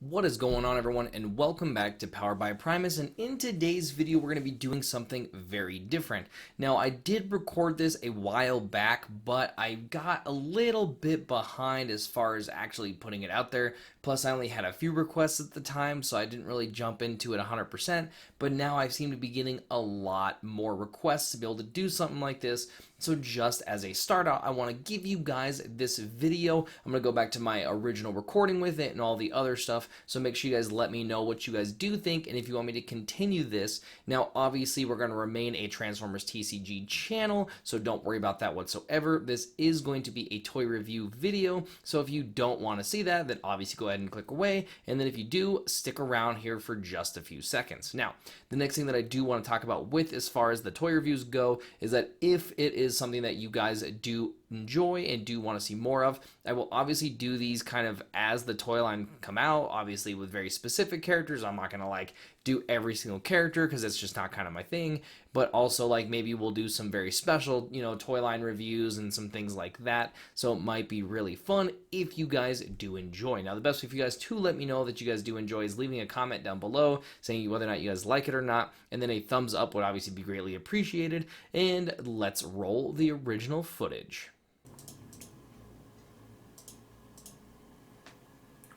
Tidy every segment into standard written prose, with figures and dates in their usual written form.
What is going on, everyone, and welcome back to Powered by Primus. And in today's video we're going to be doing something very different. Now, I did record this a while back, but I got a little bit behind as far as actually putting it out there. Plus, I only had a few requests at the time, so I didn't really jump into it 100%. But now I seem to be getting a lot more requests to be able to do something like this. So just as a start out, I want to give you guys this video. I'm going to go back to my original recording with it and all the other stuff. So make sure you guys let me know what you guys do think and if you want me to continue this. Now, obviously, we're going to remain a Transformers TCG channel, so don't worry about that whatsoever. This is going to be a toy review video. So if you don't want to see that, then obviously go ahead and click away. And then if you do, stick around here for just a few seconds. Now, the next thing that I do want to talk about with as far as the toy reviews go is that if it is something that you guys do enjoy and do want to see more of, I will obviously do these kind of as the toy line come out, obviously with very specific characters. I'm not gonna do every single character because it's just not kind of my thing, but also maybe we'll do some very special toy line reviews and some things like that. So it might be really fun if you guys do enjoy. Now, the best way for you guys to let me know that you guys do enjoy is leaving a comment down below saying whether or not you guys like it or not, and then a thumbs up would obviously be greatly appreciated. And let's roll the original footage.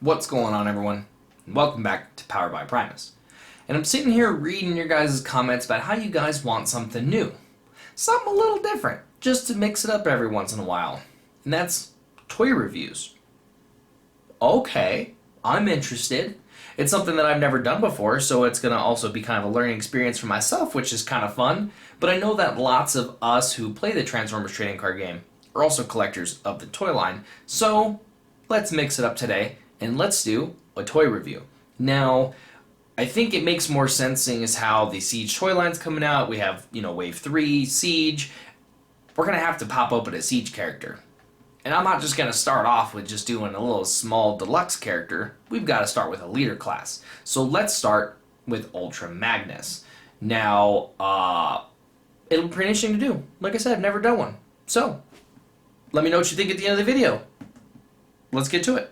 What's going on, everyone? Welcome back to Powered by Primus. And I'm sitting here reading your guys' comments about how you guys want something new. Something a little different, just to mix it up every once in a while. And that's toy reviews. Okay, I'm interested. It's something that I've never done before, so it's going to also be kind of a learning experience for myself, which is kind of fun. But I know that lots of us who play the Transformers trading card game are also collectors of the toy line. So let's mix it up today. And let's do a toy review. Now, I think it makes more sense seeing as how the Siege toy line's coming out. We have, Wave 3, Siege. We're going to have to pop open a Siege character. And I'm not just going to start off with just doing a little small deluxe character. We've got to start with a leader class. So let's start with Ultra Magnus. Now, it'll be pretty interesting to do. Like I said, I've never done one. So, let me know what you think at the end of the video. Let's get to it.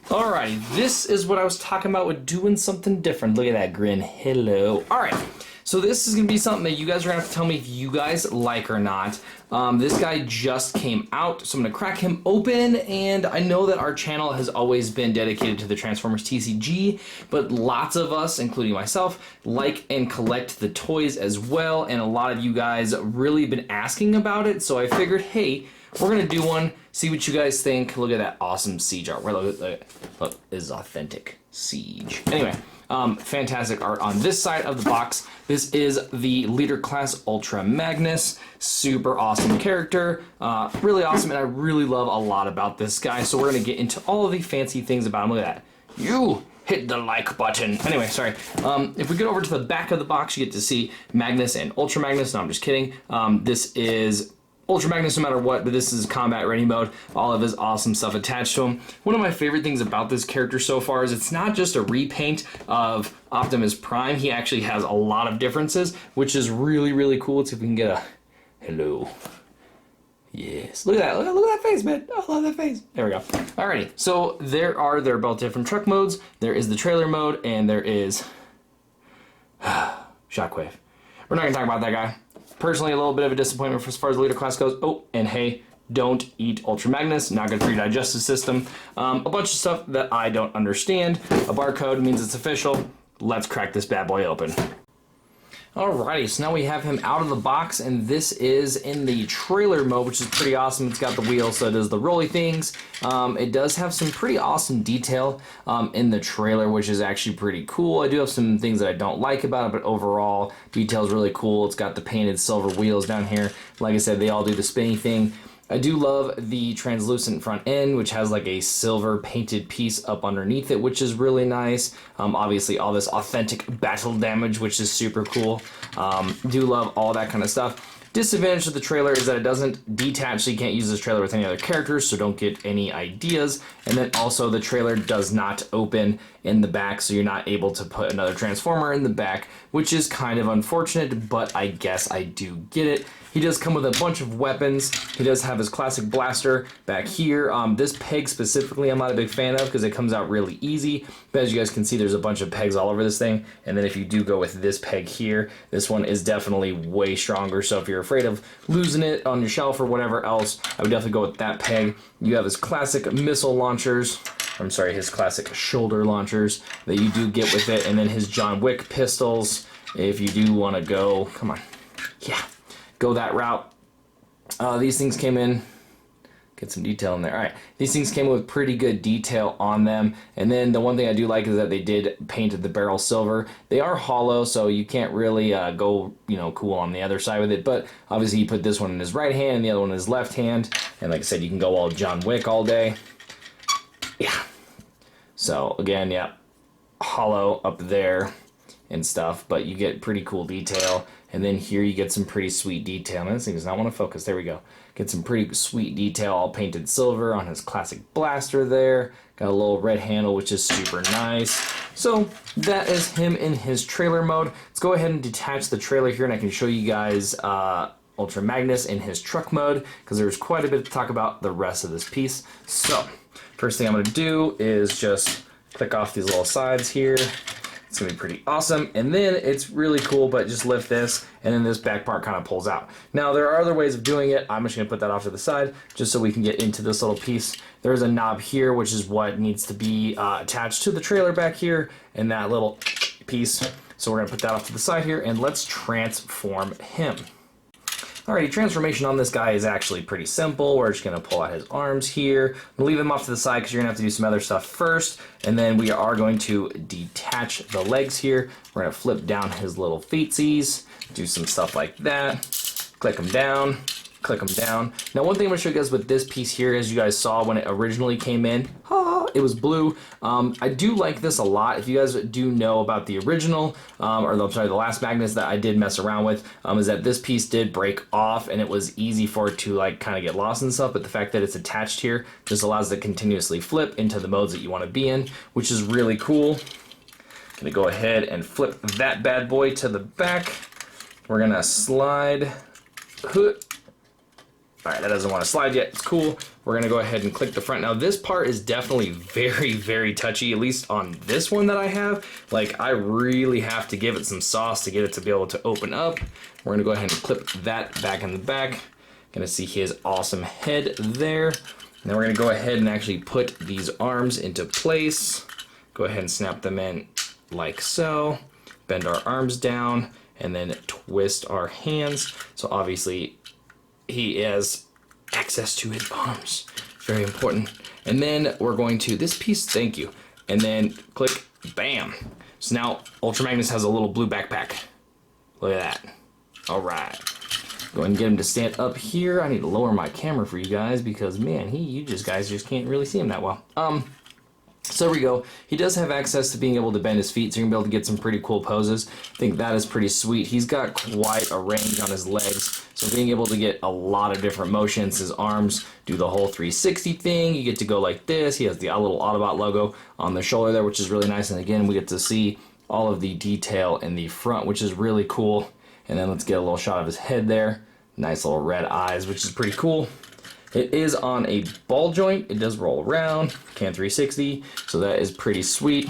Alrighty, this is what I was talking about with doing something different. Look at that grin. Hello. Alright, so this is going to be something that you guys are going to have to tell me if you guys like or not. This guy just came out, so I'm going to crack him open, and I know that our channel has always been dedicated to the Transformers TCG, but lots of us, including myself, like and collect the toys as well, and a lot of you guys really been asking about it, so I figured, hey, we're going to do one, see what you guys think. Look at that awesome Siege art. Look, this is authentic Siege. Anyway, fantastic art on this side of the box. This is the leader class Ultra Magnus. Super awesome character. Really awesome, and I really love a lot about this guy. So we're going to get into all of the fancy things about him. Look at that. You hit the like button. Anyway, sorry. If we get over to the back of the box, you get to see Magnus and Ultra Magnus. No, I'm just kidding. This is Ultra Magnus no matter what, but this is combat ready mode. All of his awesome stuff attached to him. One of my favorite things about this character so far is it's not just a repaint of Optimus Prime. He actually has a lot of differences, which is really, really cool. Let's see if we can get a hello. Yes, look at that. Look at that face, man. I love that face. There we go. Alrighty, so there are both different truck modes. There is the trailer mode, and there is Shockwave. We're not gonna talk about that guy. Personally, a little bit of a disappointment as far as the leader class goes. Oh, and hey, don't eat Ultra Magnus. Not good for your digestive system. A bunch of stuff that I don't understand. A barcode means it's official. Let's crack this bad boy open. Alrighty, so now we have him out of the box, and this is in the trailer mode, which is pretty awesome. It's got the wheels, so it does the rolly things. It does have some pretty awesome detail in the trailer, which is actually pretty cool. I do have some things that I don't like about it, but overall, detail is really cool. It's got the painted silver wheels down here. Like I said, they all do the spinny thing. I do love the translucent front end, which has a silver painted piece up underneath it, which is really nice. Obviously, all this authentic battle damage, which is super cool. Do love all that kind of stuff. Disadvantage of the trailer is that it doesn't detach, so you can't use this trailer with any other characters, so don't get any ideas. And then also the trailer does not open in the back, so you're not able to put another Transformer in the back, which is kind of unfortunate, but I guess I do get it. he does come with a bunch of weapons. He does have his classic blaster back here. This peg specifically I'm not a big fan of because it comes out really easy. But as you guys can see, there's a bunch of pegs all over this thing. And then if you do go with this peg here, this one is definitely way stronger. So if you're afraid of losing it on your shelf or whatever else, I would definitely go with that peg. You have his classic missile launchers. I'm sorry, his classic shoulder launchers that you do get with it. And then his John Wick pistols. If you do want to go, come on, yeah, go that route. These things came in, get some detail in there. All right, these things came with pretty good detail on them. And then the one thing I do like is that they did painted the barrel silver. They are hollow, so you can't really go, cool on the other side with it. But obviously you put this one in his right hand and the other one in his left hand. And like I said, you can go all John Wick all day. Yeah. So again, yeah, hollow up there and stuff, but you get pretty cool detail. And then here you get some pretty sweet detail. And this thing does not want to focus. There we go. Get some pretty sweet detail, all painted silver on his classic blaster there. Got a little red handle, which is super nice. So that is him in his trailer mode. Let's go ahead and detach the trailer here, and I can show you guys Ultra Magnus in his truck mode, because there's quite a bit to talk about the rest of this piece. So first thing I'm going to do is just click off these little sides here. It's going to be pretty awesome. And then it's really cool, but just lift this, and then this back part kind of pulls out. Now, there are other ways of doing it. I'm just going to put that off to the side just so we can get into this little piece. There's a knob here, which is what needs to be attached to the trailer back here, and that little piece. So we're going to put that off to the side here, and let's transform him. Alrighty, transformation on this guy is actually pretty simple. We're just going to pull out his arms here. We'll leave him off to the side because you're going to have to do some other stuff first. And then we are going to detach the legs here. We're going to flip down his little feetsies, do some stuff like that. Click them down, click them down. Now, one thing I'm going to show you guys with this piece here, as you guys saw when it originally came in, it was blue. I do like this a lot. If you guys do know about the original, the last Magnus that I did mess around with, is that this piece did break off and it was easy for it to like kind of get lost and stuff, but the fact that it's attached here just allows it to continuously flip into the modes that you want to be in, which is really cool. Gonna go ahead and flip that bad boy to the back. We're gonna slide. Alright, that doesn't want to slide yet. It's cool. We're going to go ahead and click the front. Now, this part is definitely very, very touchy, at least on this one that I have. Like, I really have to give it some sauce to get it to be able to open up. We're going to go ahead and clip that back in the back. Going to see his awesome head there. Now, we're going to go ahead and actually put these arms into place. Go ahead and snap them in like so. Bend our arms down, and then twist our hands. So, obviously, he has access to his arms. Very important. And then we're going to this piece, thank you. And then click, bam. So now Ultra Magnus has a little blue backpack. Look at that. All right. Go ahead and get him to stand up here. I need to lower my camera for you guys because man, you guys just can't really see him that well. So there we go. He does have access to being able to bend his feet, so you're going to be able to get some pretty cool poses. I think that is pretty sweet. He's got quite a range on his legs, so being able to get a lot of different motions. His arms do the whole 360 thing. You get to go like this. He has the little Autobot logo on the shoulder there, which is really nice. And again, we get to see all of the detail in the front, which is really cool. And then let's get a little shot of his head there. Nice little red eyes, which is pretty cool. It is on a ball joint. It does roll around, can 360, so that is pretty sweet.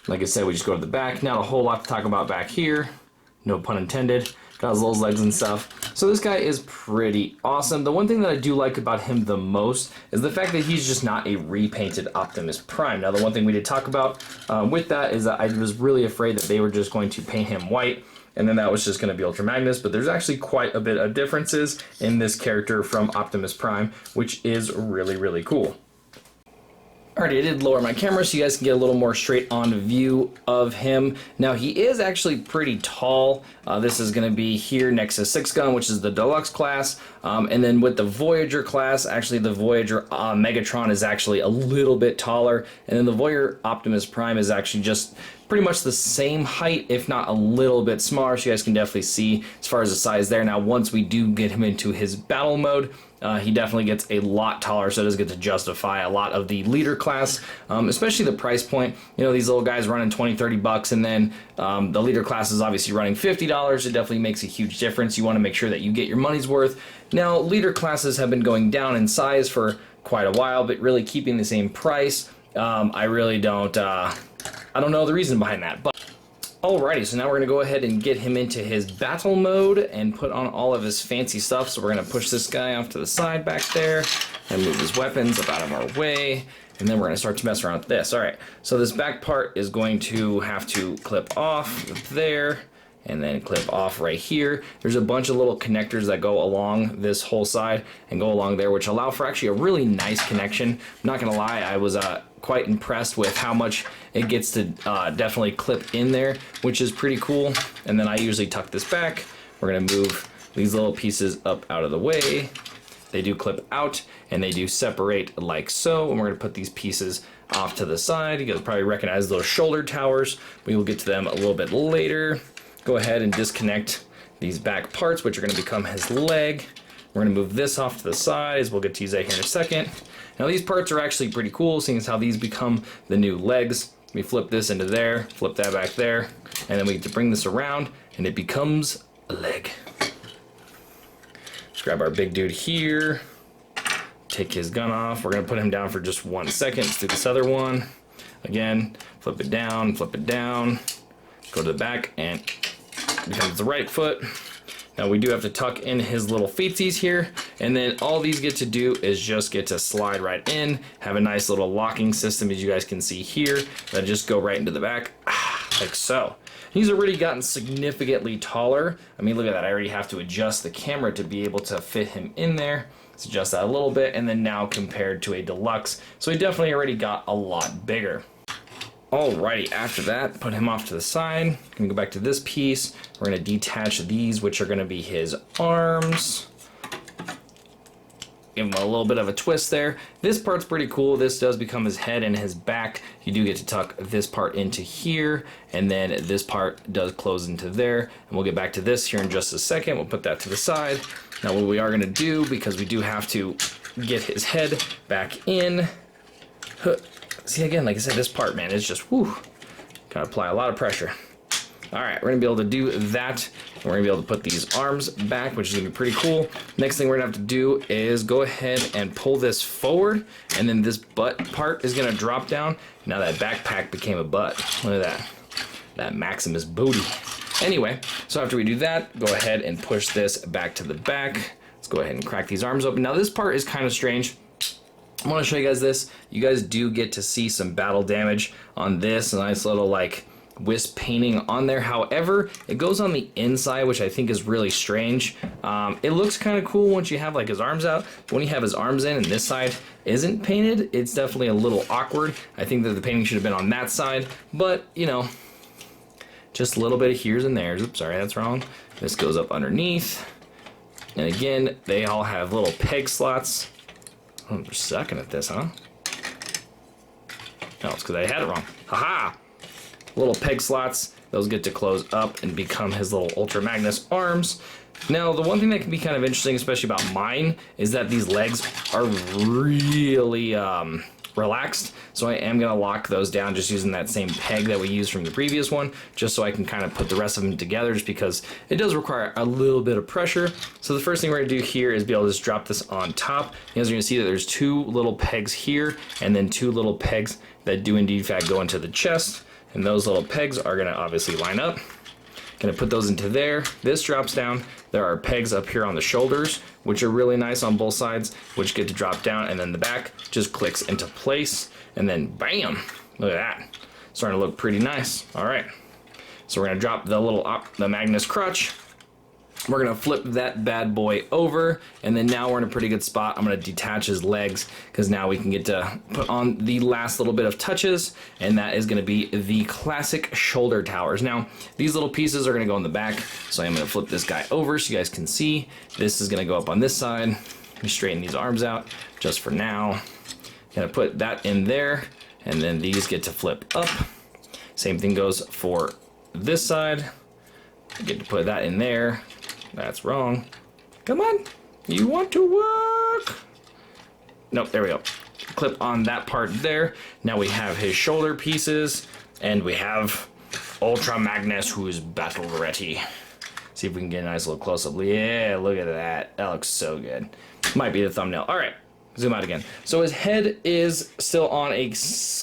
Like I said, we just go to the back. Not a whole lot to talk about back here. No pun intended. Got his little legs and stuff. So this guy is pretty awesome. The one thing that I do like about him the most is the fact that he's just not a repainted Optimus Prime. Now, the one thing we did talk about with that is that I was really afraid that they were just going to paint him white, and then that was just going to be Ultra Magnus, but there's actually quite a bit of differences in this character from Optimus Prime, which is really, really cool. Alrighty, I did lower my camera so you guys can get a little more straight on view of him. Now, he is actually pretty tall. This is going to be here next to 6 Gun, which is the Deluxe class. And then with the Voyager class, actually the Voyager Megatron is actually a little bit taller. And then the Voyager Optimus Prime is actually just pretty much the same height, if not a little bit smaller, so you guys can definitely see as far as the size there. Now, once we do get him into his battle mode, he definitely gets a lot taller, so it does get to justify a lot of the leader class, especially the price point. You know, these little guys running 20, 30 bucks, and then the leader class is obviously running $50. It definitely makes a huge difference. You want to make sure that you get your money's worth. Now, leader classes have been going down in size for quite a while, but really keeping the same price, I really don't, I don't know the reason behind that. But alrighty, so now we're going to go ahead and get him into his battle mode and put on all of his fancy stuff. So we're going to push this guy off to the side back there and move his weapons up out of our way. And then we're going to start to mess around with this. Alright, so this back part is going to have to clip off there and then clip off right here. There's a bunch of little connectors that go along this whole side and go along there, which allow for actually a really nice connection. I'm not going to lie, I was quite impressed with how much it gets to definitely clip in there, which is pretty cool. And then I usually tuck this back. We're going to move these little pieces up out of the way. They do clip out and they do separate like so. And we're going to put these pieces off to the side. You guys probably recognize those shoulder towers. We will get to them a little bit later. Go ahead and disconnect these back parts, which are going to become his leg. We're going to move this off to the sides. We'll get to use that here in a second. Now these parts are actually pretty cool, seeing as how these become the new legs. We flip this into there, flip that back there, and then we get to bring this around, and it becomes a leg. Let's grab our big dude here, take his gun off. We're going to put him down for just 1 second. Let's do this other one. Again, flip it down, go to the back, and it becomes the right foot. Now we do have to tuck in his little feetsies here, and then all these get to do is just get to slide right in, have a nice little locking system, as you guys can see here, that just go right into the back, like so. He's already gotten significantly taller. I mean, look at that, I already have to adjust the camera to be able to fit him in there. Let's adjust that a little bit, and then now compared to a deluxe, so he definitely already got a lot bigger. Alrighty, after that, put him off to the side. Gonna go back to this piece. We're gonna detach these, which are gonna be his arms. Give him a little bit of a twist there. This part's pretty cool. This does become his head and his back. You do get to tuck this part into here, and then this part does close into there. And we'll get back to this here in just a second. We'll put that to the side. Now what we are gonna do, because we do have to get his head back in. See, again, like I said, this part, man, is just, whew, gotta apply a lot of pressure. All right, we're gonna be able to do that. And we're gonna be able to put these arms back, which is gonna be pretty cool. Next thing we're gonna have to do is go ahead and pull this forward, and then this butt part is gonna drop down. Now that backpack became a butt. Look at that Maximus booty. Anyway, so after we do that, go ahead and push this back to the back. Let's go ahead and crack these arms open. Now this part is kind of strange. I want to show you guys this. You guys do get to see some battle damage on this. A nice little like wisp painting on there. However, it goes on the inside, which I think is really strange. It looks kind of cool once you have like his arms out. But when you have his arms in and this side isn't painted, it's definitely a little awkward. I think that the painting should have been on that side. But, you know, just a little bit of here's and there's. Oops, sorry, that's wrong. This goes up underneath. And again, they all have little peg slots. Oh, they're sucking at this, huh? No, it's because I had it wrong. Haha! Little peg slots. Those get to close up and become his little Ultra Magnus arms. Now, the one thing that can be kind of interesting, especially about mine, is that these legs are really relaxed. So I am going to lock those down just using that same peg that we used from the previous one, just so I can kind of put the rest of them together, just because it does require a little bit of pressure. So the first thing we're going to do here is be able to just drop this on top. You guys are going to see that there's two little pegs here, and then two little pegs that do indeed in fact go into the chest. And those little pegs are going to obviously line up. Gonna put those into there. This drops down. There are pegs up here on the shoulders, which are really nice on both sides, which get to drop down, and then the back just clicks into place, and then bam! Look at that. Starting to look pretty nice. All right. So we're gonna drop the little the Magnus crutch. We're gonna flip that bad boy over, and then now we're in a pretty good spot. I'm gonna detach his legs, because now we can get to put on the last little bit of touches, and that is gonna be the classic shoulder towers. Now, these little pieces are gonna go in the back, so I'm gonna flip this guy over so you guys can see. This is gonna go up on this side. Let me straighten these arms out just for now. Gonna put that in there, and then these get to flip up. Same thing goes for this side. I get to put that in there. That's wrong. Come on. You want to work? Nope, there we go. Clip on that part there. Now we have his shoulder pieces, and we have Ultra Magnus, who is battle ready. See if we can get a nice little close-up. Yeah, look at that. That looks so good. Might be the thumbnail. All right, zoom out again. So his head is still on a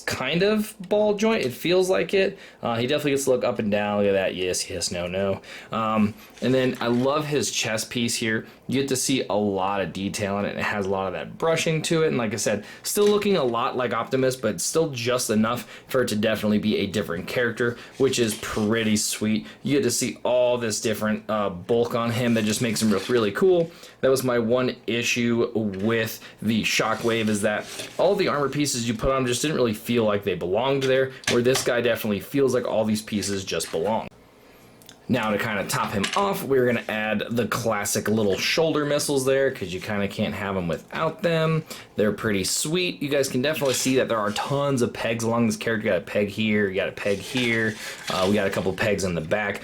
kind of ball joint. It feels like it. He definitely gets to look up and down. Look at that. Yes, yes, no, no. And then I love his chest piece here. You get to see a lot of detail in it. It has a lot of that brushing to it. And like I said, still looking a lot like Optimus, but still just enough for it to definitely be a different character, which is pretty sweet. You get to see all this different bulk on him that just makes him look really cool. That was my one issue with the Shockwave, is that all the armor pieces you put on just didn't really feel like they belonged there, where this guy definitely feels like all these pieces just belong. Now to kind of top him off, we're going to add the classic little shoulder missiles there, because you kind of can't have them without them. They're pretty sweet. You guys can definitely see that there are tons of pegs along this character. You got a peg here, you got a peg here, we got a couple pegs in the back,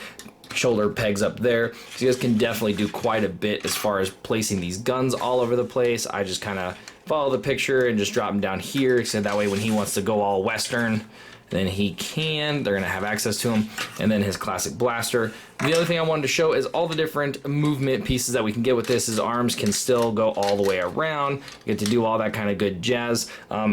shoulder pegs up there. So you guys can definitely do quite a bit as far as placing these guns all over the place. I just kind of follow the picture and just drop them down here, so that way when he wants to go all Western, then he can. They're going to have access to him. And then his classic blaster. The other thing I wanted to show is all the different movement pieces that we can get with this. His arms can still go all the way around. You get to do all that kind of good jazz.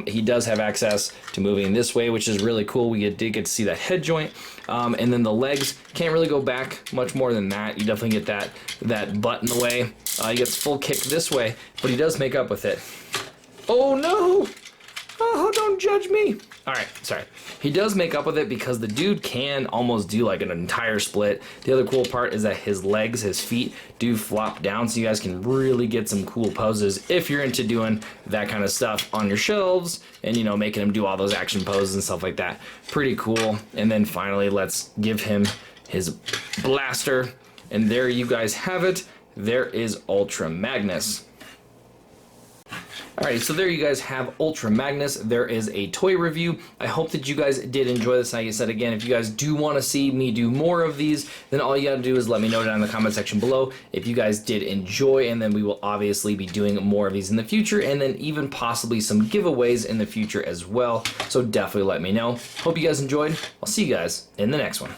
He does have access to moving this way, which is really cool. We did get to see that head joint. And then the legs can't really go back much more than that. You definitely get that butt in the way. He gets full kick this way, but he does make up with it. Oh no! Oh, don't judge me. All right, sorry. He does make up with it because the dude can almost do like an entire split. The other cool part is that his legs, his feet do flop down, so you guys can really get some cool poses if you're into doing that kind of stuff on your shelves and, you know, making him do all those action poses and stuff like that. Pretty cool. And then finally, let's give him his blaster. And there you guys have it. There is Ultra Magnus. Alright, so there you guys have Ultra Magnus. There is a toy review. I hope that you guys did enjoy this. Like I said again, if you guys do want to see me do more of these, then all you gotta do is let me know down in the comment section below if you guys did enjoy, and then we will obviously be doing more of these in the future, and then even possibly some giveaways in the future as well. So definitely let me know. Hope you guys enjoyed. I'll see you guys in the next one.